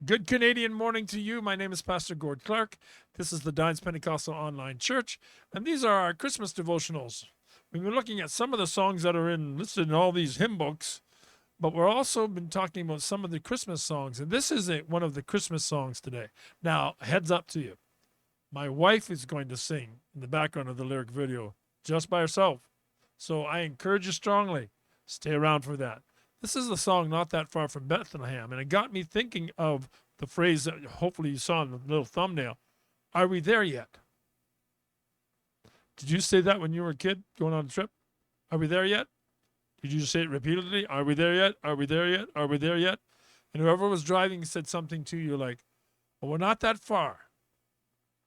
Good Canadian morning to you. My name is Pastor Gord Clark. This is the Dines Pentecostal Online Church, and these are our Christmas devotionals. We've been looking at some of the songs that are listed in all these hymn books, but we're also been talking about some of the Christmas songs, and this is one of the Christmas songs today. Now, heads up to you. My wife is going to sing in the background of the lyric video just by herself, so I encourage you strongly, stay around for that. This is the song Not That Far from Bethlehem, and it got me thinking of the phrase that hopefully you saw in the little thumbnail. Are we there yet? Did you say that when you were a kid going on a trip? Are we there yet? Did you say it repeatedly? Are we there yet? Are we there yet? Are we there yet? And whoever was driving said something to you like, well, we're not that far.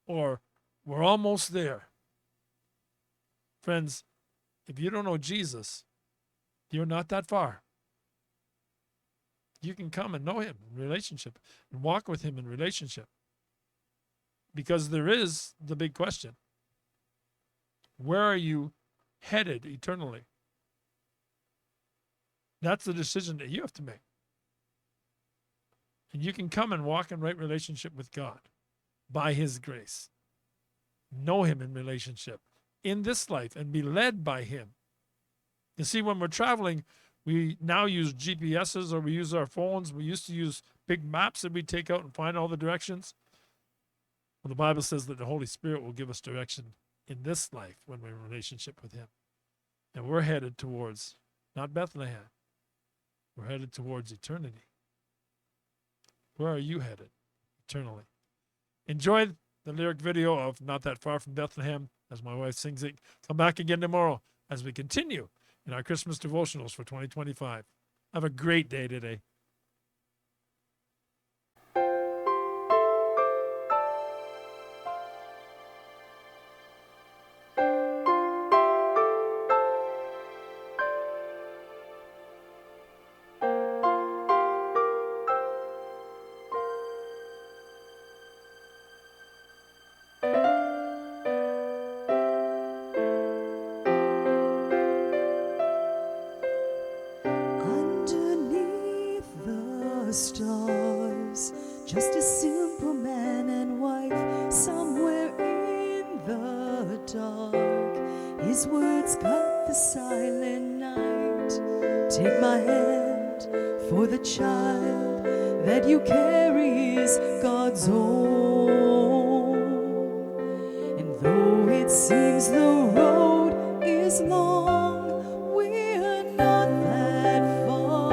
Or we're almost there. Friends, if you don't know Jesus, you're not that far. You can come and know him in relationship and walk with him in relationship. Because there is the big question. Where are you headed eternally? That's the decision that you have to make. And you can come and walk in right relationship with God by his grace. Know him in relationship in this life and be led by him. You see, when we're traveling, we now use GPSs or we use our phones. We used to use big maps that we take out and find all the directions. Well, the Bible says that the Holy Spirit will give us direction in this life when we're in relationship with him. And we're headed towards, not Bethlehem, we're headed towards eternity. Where are you headed eternally? Enjoy the lyric video of Not That Far from Bethlehem as my wife sings it. Come back again tomorrow as we continue in our Christmas devotionals for 2025. Have a great day today. Stars, just a simple man and wife somewhere in the dark. His words cut the silent night. Take my hand, for the child that you carry is God's own. And though it seems the road is long, we're not that far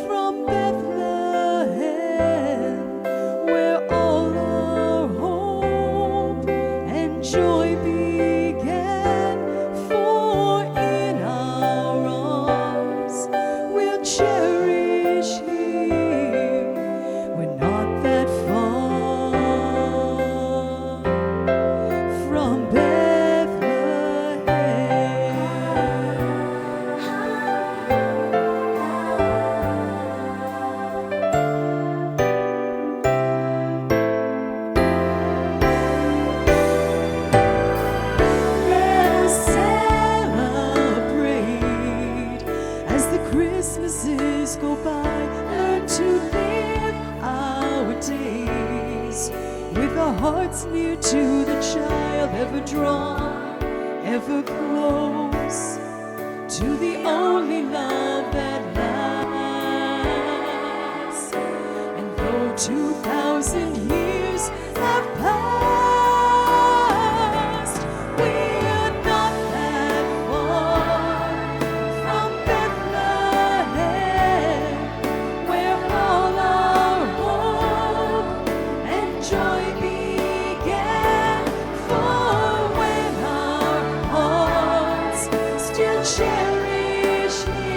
from Bethlehem, where all our hope and joy began. For in our arms we'll cherish him. We're not that far from Christmases go by, learn to live our days with our hearts near to the child, ever drawn, ever close to the only love that lasts. And though 2,000 years have passed, we're not that far from Bethlehem, where all our hope and joy began. For when our hearts still cherish him,